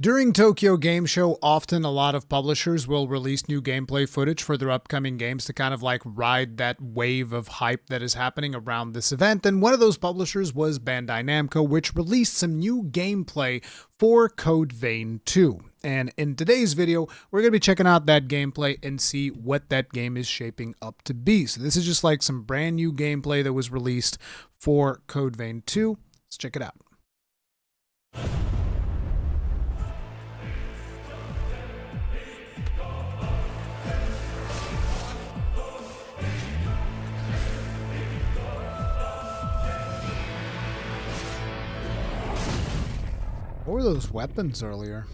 During Tokyo Game Show, often a lot of publishers will release new gameplay footage for their upcoming games to kind of like ride that wave of hype that is happening around this event. And one of those publishers was Bandai Namco, which released some new gameplay for Code Vein 2. And in today's video, we're going to be checking out that gameplay and see what that game is shaping up to be. So this is just like some brand new gameplay that was released for Code Vein 2. Let's check it out. What were those weapons earlier?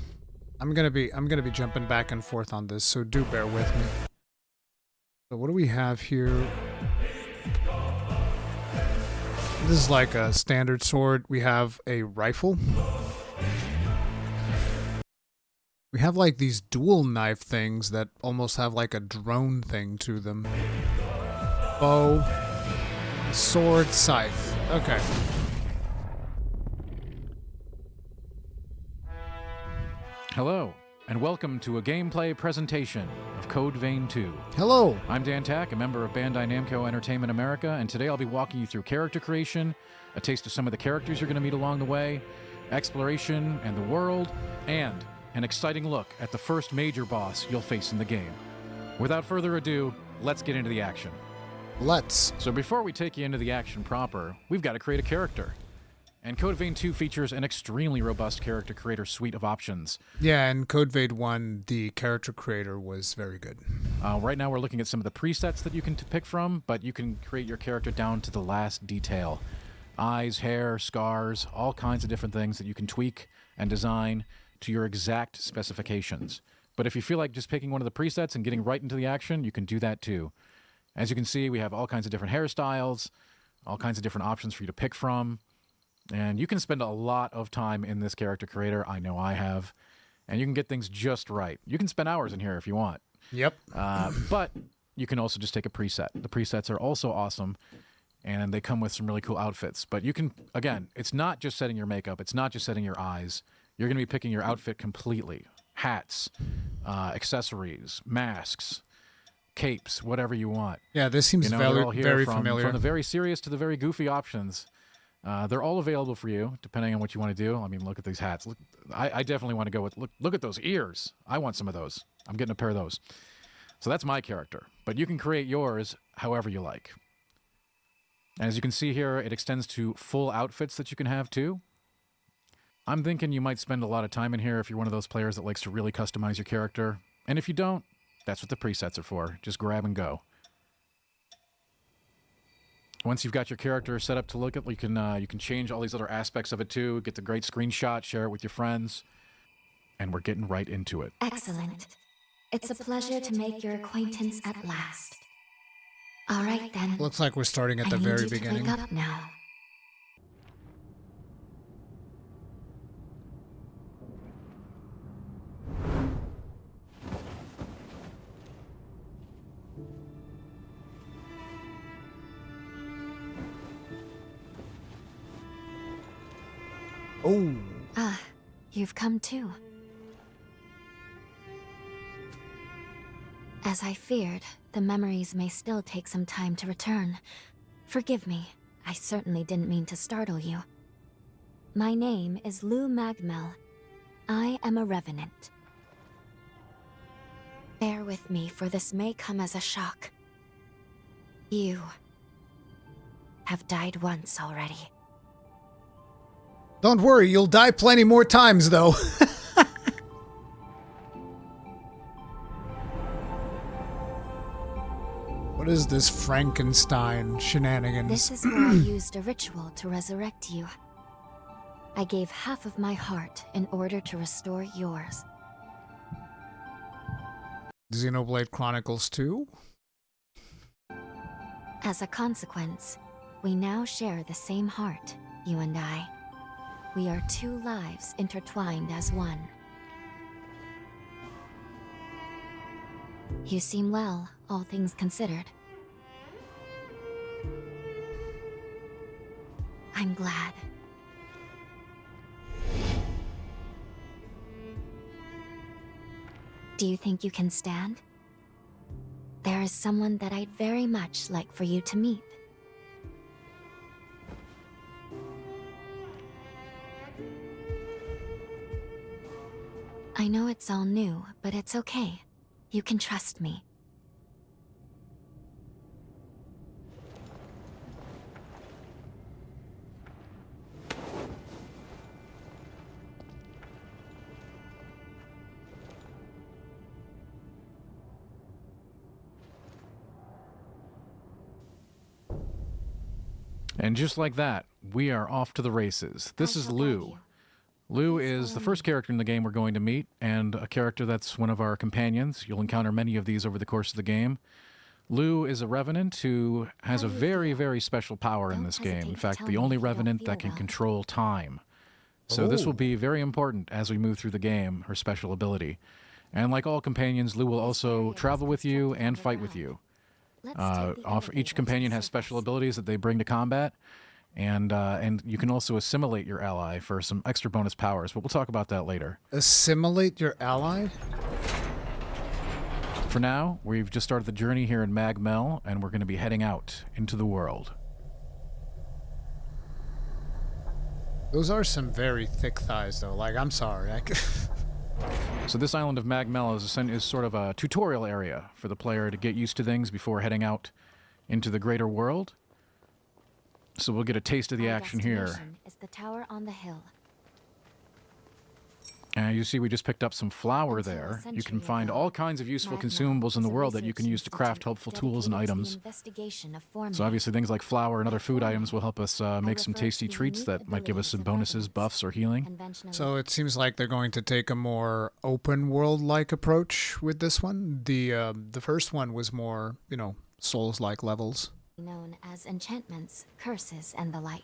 I'm gonna be jumping back and forth on this, so do bear with me. So what do we have here? This is like a standard sword. We have a rifle. We have like these dual knife things that almost have like a drone thing to them. Bow, sword, scythe. Okay. Hello, and welcome to a gameplay presentation of Code Vein 2. Hello. I'm Dan Tack, a member of Bandai Namco Entertainment America, and today I'll be walking you through character creation, a taste of some of the characters you're going to meet along the way, exploration and the world, and an exciting look at the first major boss you'll face in the game. Without further ado, let's get into the action. Let's. So before we take you into the action proper, we've got to create a character. And Code Vein 2 features an extremely robust character creator suite of options. Yeah, and Code Vein 1, the character creator was very good. Right now we're looking at some of the presets that you can pick from, but you can create your character down to the last detail. Eyes, hair, scars, all kinds of different things that you can tweak and design to your exact specifications. But if you feel like just picking one of the presets and getting right into the action, you can do that too. As you can see, we have all kinds of different hairstyles, all kinds of different options for you to pick from. And you can spend a lot of time in this character creator. I know I have. And you can get things just right. You can spend hours in here if you want. Yep. But you can also just take a preset. The presets are also awesome. And they come with some really cool outfits. But you can, again, it's not just setting your makeup. It's not just setting your eyes. You're going to be picking your outfit completely. Hats, accessories, masks, capes, whatever you want. Yeah, this seems they're all here very from, familiar. From the very serious to the very goofy options. They're all available for you, depending on what you want to do. I mean, look at these hats. Look, I definitely want to go with, look at those ears. I want some of those. I'm getting a pair of those. So that's my character. But you can create yours however you like. And as you can see here, it extends to full outfits that you can have too. I'm thinking you might spend a lot of time in here if you're one of those players that likes to really customize your character. And if you don't, that's what the presets are for. Just grab and go. Once you've got your character set up to look at, you can change all these other aspects of it too. Get the great screenshot, share it with your friends, and we're getting right into it. Excellent. It's a pleasure to make your acquaintance at last. All right then. Looks like we're starting at the very beginning. Wake up now. Oh. Ah, you've come too. As I feared, the memories may still take some time to return. Forgive me, I certainly didn't mean to startle you. My name is Lou Magmel. I am a revenant. Bear with me, for this may come as a shock. You have died once already. Don't worry, you'll die plenty more times, though. What is this Frankenstein shenanigans? This is where I used a ritual to resurrect you. I gave half of my heart in order to restore yours. Xenoblade Chronicles 2? As a consequence, we now share the same heart, you and I. We are two lives intertwined as one. You seem well, all things considered. I'm glad. Do you think you can stand? There is someone that I'd very much like for you to meet. I know it's all new, but it's okay. You can trust me. And just like that, we are off to the races. This is Lou. Lou is the first character in the game we're going to meet, and a character that's one of our companions. You'll encounter many of these over the course of the game. Lou is a revenant who has a very, very special power in this game. In fact, the only revenant that can control time. So this will be very important as we move through the game, her special ability. And like all companions, Lou will also travel with you and fight with you. Each companion has special abilities that they bring to combat, and you can also assimilate your ally for some extra bonus powers, but we'll talk about that later. Assimilate your ally? For now, we've just started the journey here in Mag Mell, and we're going to be heading out into the world. Those are some very thick thighs, though. Like, I'm sorry. So this island of Mag Mell is sort of a tutorial area for the player to get used to things before heading out into the greater world. So we'll get a taste of the action here. Is the tower on the hill. And you see we just picked up some flour there. You can find all kinds of useful consumables in the world that you can use to craft helpful tools and items. So obviously things like flour and other food items will help us make some tasty treats that might give us some bonuses, buffs, or healing. So it seems like they're going to take a more open world-like approach with this one. The first one was more, Souls-like levels. Known as enchantments, curses, and the like.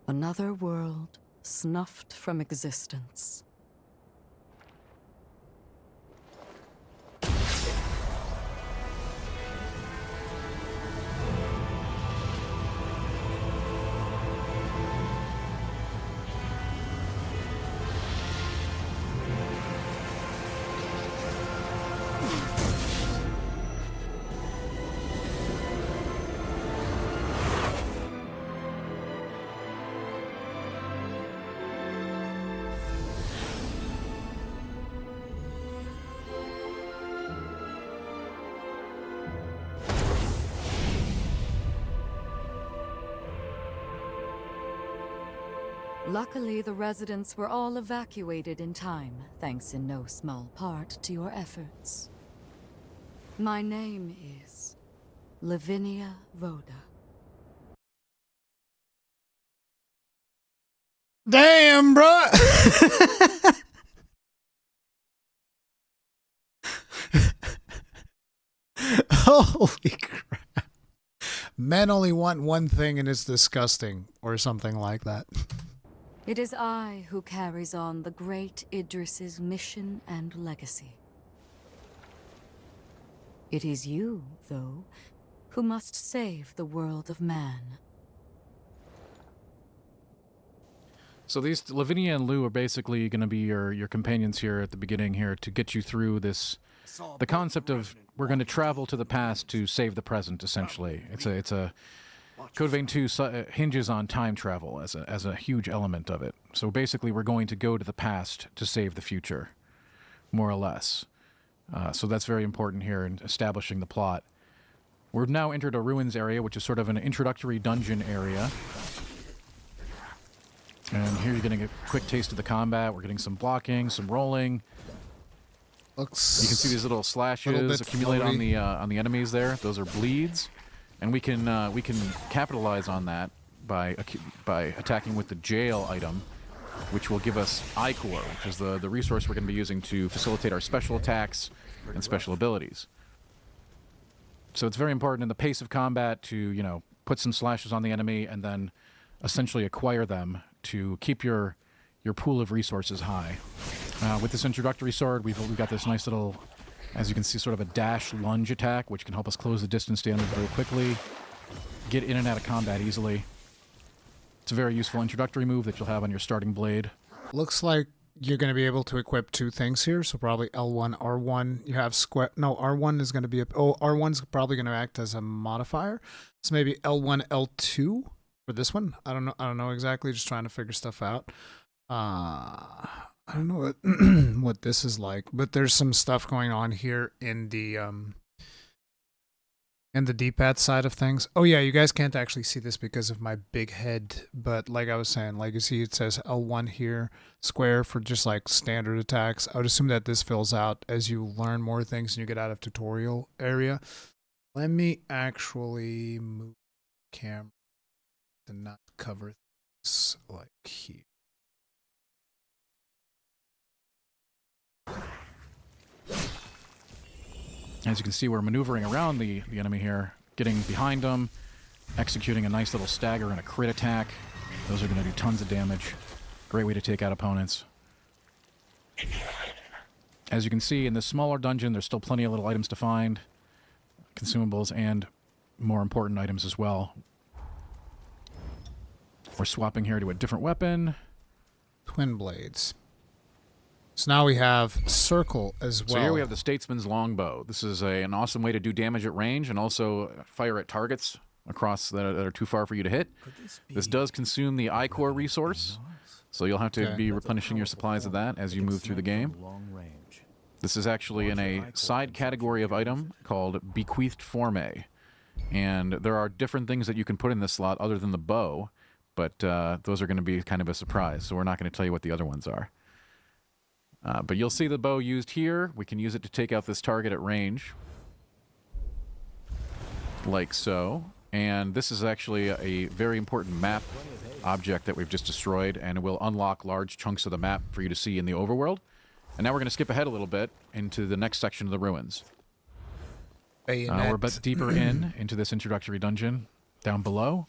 Another world snuffed from existence. Luckily, the residents were all evacuated in time, thanks in no small part to your efforts. My name is Lavinia Rhoda. Damn, bruh! Holy crap. Men only want one thing and it's disgusting, or something like that. It is I who carries on the great Idris's mission and legacy. It is you, though, who must save the world of man. So these Lavinia and Lou are basically going to be your companions here at the beginning here to get you through this. The concept of we're going to travel to the past to save the present, essentially. It's a Code Vein 2 hinges on time travel as a huge element of it. So basically, we're going to go to the past to save the future, more or less. So that's very important here in establishing the plot. We've now entered a ruins area, which is sort of an introductory dungeon area. And here you're getting a quick taste of the combat. We're getting some blocking, some rolling. You can see these little slashes accumulate on the enemies there. Those are bleeds. And we can capitalize on that by attacking with the jail item, which will give us I-Core, which is the resource we're going to be using to facilitate our special attacks and special abilities. So it's very important in the pace of combat to, put some slashes on the enemy and then essentially acquire them to keep your your pool of resources high. With this introductory sword, we've got this nice little, as you can see, sort of a dash lunge attack, which can help us close the distance to enemy very quickly, get in and out of combat easily. It's a very useful introductory move that you'll have on your starting blade. Looks like you're going to be able to equip 2 things here, so probably L1, R1. You have square. No, R1 is going to be R1's probably going to act as a modifier. So maybe L1, L2 for this one. I don't know exactly. Just trying to figure stuff out. I don't know what what this is like, but there's some stuff going on here in the D-pad side of things. Oh yeah, you guys can't actually see this because of my big head, but like I was saying, like you see it says L1 here, square for just like standard attacks. I would assume that this fills out as you learn more things and you get out of tutorial area. Let me actually move the camera to not cover this like here. As you can see, we're maneuvering around the enemy here, getting behind them, executing a nice little stagger and a crit attack. Those are going to do tons of damage. Great way to take out opponents. As you can see, in this smaller dungeon, there's still plenty of little items to find, consumables, and more important items as well. We're swapping here to a different weapon. Twin blades. So now we have circle as well. So here we have the Statesman's Longbow. This is an awesome way to do damage at range and also fire at targets across that are too far for you to hit. This does consume the I-Core resource, so you'll have to be replenishing your supplies of that as you move through the game. This is actually in a side category of item called Bequeathed Forme. And there are different things that you can put in this slot other than the bow, but those are going to be kind of a surprise, so we're not going to tell you what the other ones are. But you'll see the bow used here. We can use it to take out this target at range, like so. And this is actually a very important map object that we've just destroyed, and it will unlock large chunks of the map for you to see in the overworld. And now we're going to skip ahead a little bit into the next section of the ruins. We're a bit deeper into this introductory dungeon down below.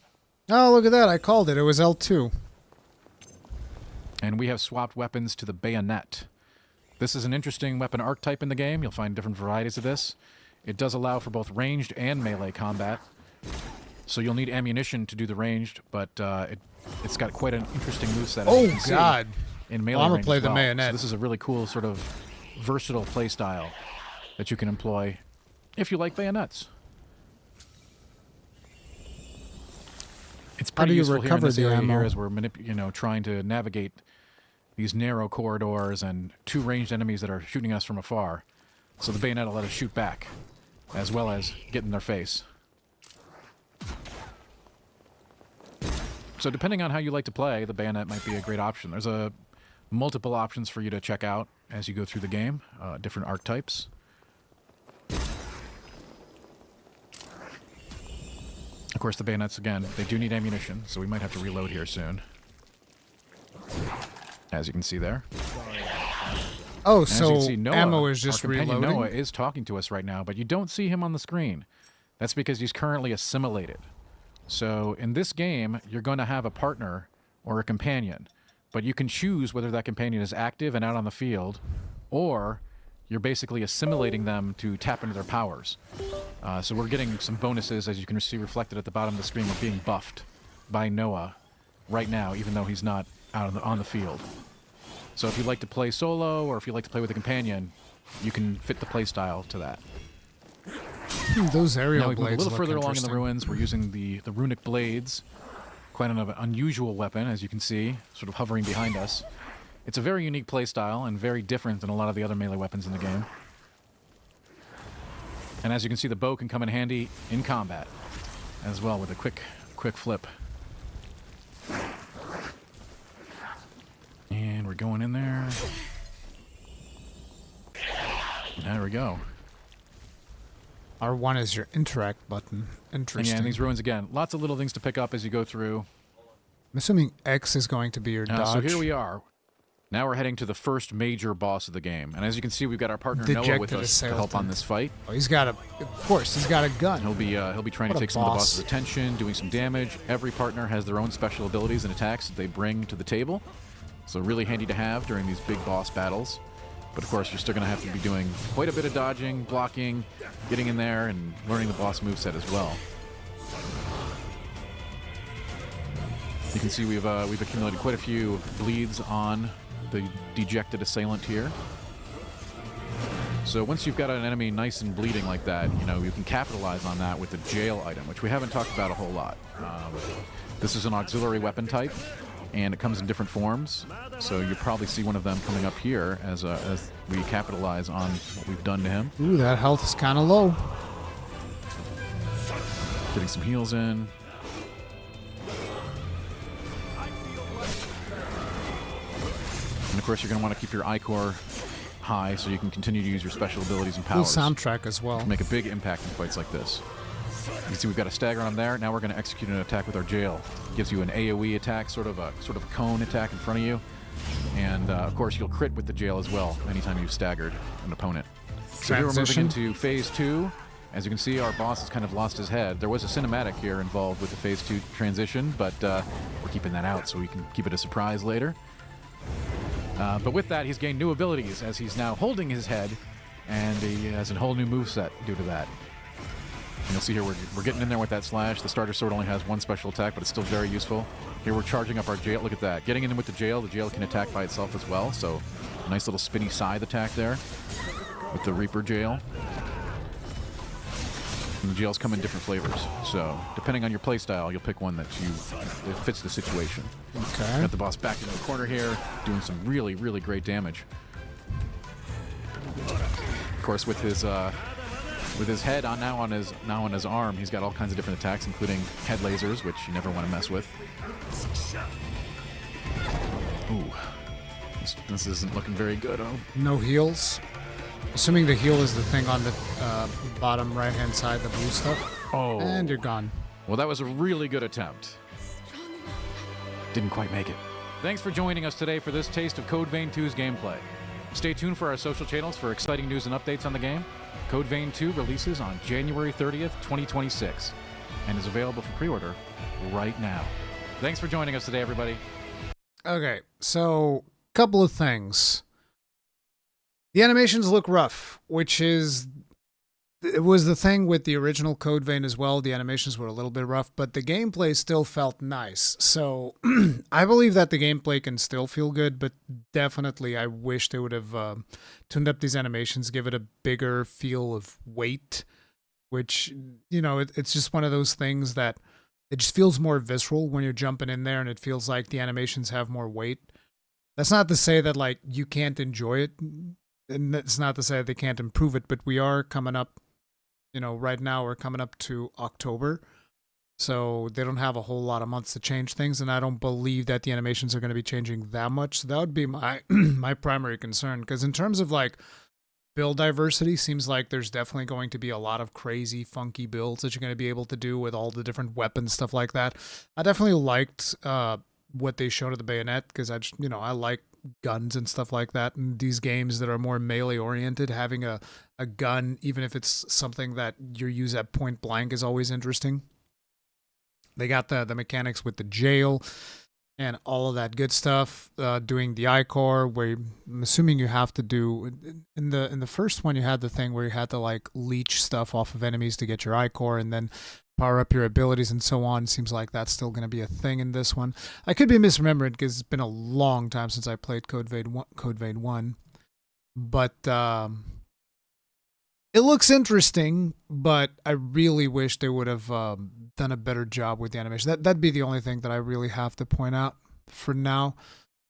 Oh, look at that. I called it. It was L2. And we have swapped weapons to the bayonet. This is an interesting weapon archetype in the game. You'll find different varieties of this. It does allow for both ranged and melee combat. So you'll need ammunition to do the ranged, but it's got quite an interesting moveset. Oh, God. In melee well, I'm going range to play as the well. bayonet. So this is a really cool sort of versatile play style that you can employ if you like bayonets. It's pretty useful here in this area here as we're trying to navigate these narrow corridors and 2 ranged enemies that are shooting us from afar. So the bayonet will let us shoot back, as well as get in their face. So depending on how you like to play, the bayonet might be a great option. There's multiple options for you to check out as you go through the game, different archetypes. Of course, the bayonets, again, they do need ammunition, so we might have to reload here soon. As you can see there. Oh, so Noah, ammo is just our companion reloading? Noah is talking to us right now, but you don't see him on the screen. That's because he's currently assimilated. So in this game, you're going to have a partner or a companion, but you can choose whether that companion is active and out on the field, or you're basically assimilating them to tap into their powers. So we're getting some bonuses, as you can see reflected at the bottom of the screen. We're being buffed by Noah right now, even though he's not out on the field. So if you like to play solo, or if you like to play with a companion, you can fit the play style to that. Those aerial Now we move blades a little further along in the interesting. ruins. We're using the runic blades, quite an unusual weapon, as you can see, sort of hovering behind us. It's a very unique play style and very different than a lot of the other melee weapons in the game. And as you can see, the bow can come in handy in combat as well with a quick flip. And we're going in there. There we go. R1 is your interact button. And Interesting. yeah, in these ruins again, lots of little things to pick up as you go through. I'm assuming X is going to be your dodge. So here we are. Now we're heading to the first major boss of the game. And as you can see, we've got our partner Noah with us to help on this fight. Oh, he's got of course, he's got a gun. He'll be trying What to a take some of the boss. boss's attention, doing some damage. Every partner has their own special abilities and attacks that they bring to the table. So really handy to have during these big boss battles. But of course, you're still going to have to be doing quite a bit of dodging, blocking, getting in there, and learning the boss moveset as well. You can see we've accumulated quite a few bleeds on the dejected assailant here. So once you've got an enemy nice and bleeding like that, you can capitalize on that with the jail item, which we haven't talked about a whole lot. This is an auxiliary weapon type, and it comes in different forms. So you'll probably see one of them coming up here as we capitalize on what we've done to him. Ooh, that health is kind of low. Getting some heals in. And of course, you're going to want to keep your Ichor high so you can continue to use your special abilities and powers. Cool soundtrack as well. To make a big impact in fights like this. You can see we've got a stagger on there. Now we're going to execute an attack with our jail. It gives you an AoE attack, sort of a cone attack in front of you. And of course, you'll crit with the jail as well anytime you've staggered an opponent. So here we're moving into Phase 2. As you can see, our boss has kind of lost his head. There was a cinematic here involved with the Phase 2 transition, but we're keeping that out so we can keep it a surprise later. But with that, he's gained new abilities as he's now holding his head, and he has a whole new moveset due to that. And you'll see here we're getting in there with that slash. The starter sword only has one special attack, but it's still very useful. Here we're charging up our jail. Look at that. Getting in with the jail can attack by itself as well, so a nice little spinny scythe attack there with the Reaper jail. And the jails come in different flavors, so depending on your playstyle, you'll pick one that fits the situation. Okay. Got the boss back in the corner here, doing some really, really great damage. Of course, with his head now on his arm, he's got all kinds of different attacks, including head lasers, which you never want to mess with. Ooh, this isn't looking very good. Oh, no heals. Assuming the heal is the thing on the bottom right-hand side, the blue stuff. Oh. And you're gone. Well, that was a really good attempt. Didn't quite make it. Thanks for joining us today for this taste of Code Vein 2's gameplay. Stay tuned for our social channels for exciting news and updates on the game. Code Vein 2 releases on January 30th, 2026, and is available for pre-order right now. Thanks for joining us today, everybody. Okay, so couple of things. The animations look rough, it was the thing with the original Code Vein as well. The animations were a little bit rough, but the gameplay still felt nice. So I believe that the gameplay can still feel good, but definitely I wish they would have tuned up these animations, give it a bigger feel of weight, which, it's just one of those things that it just feels more visceral when you're jumping in there and it feels like the animations have more weight. That's not to say that, like, you can't enjoy it. And it's not to say that they can't improve it, but we are coming up, right now we're coming up to October. So they don't have a whole lot of months to change things, and I don't believe that the animations are going to be changing that much. So that would be my my primary concern, because in terms of, like, build diversity, seems like there's definitely going to be a lot of crazy, funky builds that you're going to be able to do with all the different weapons, stuff like that. I definitely liked what they showed at the Bayonet, because I like guns and stuff like that, and these games that are more melee oriented, having a gun, even if it's something that you use at point blank, is always interesting. They got the mechanics with the jail and all of that good stuff. Doing the Ichor, where I'm assuming you have to do in the first one, you had the thing where you had to, like, leech stuff off of enemies to get your Ichor and then power up your abilities and so on. Seems like that's still going to be a thing in this one. I could be misremembering because it's been a long time since I played Code Vein 1. But it looks interesting, but I really wish they would have done a better job with the animation. That'd be the only thing that I really have to point out for now.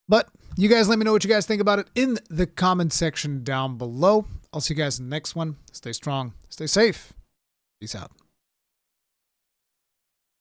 But you guys let me know what you guys think about it in the comment section down below. I'll see you guys in the next one. Stay strong, stay safe. Peace out.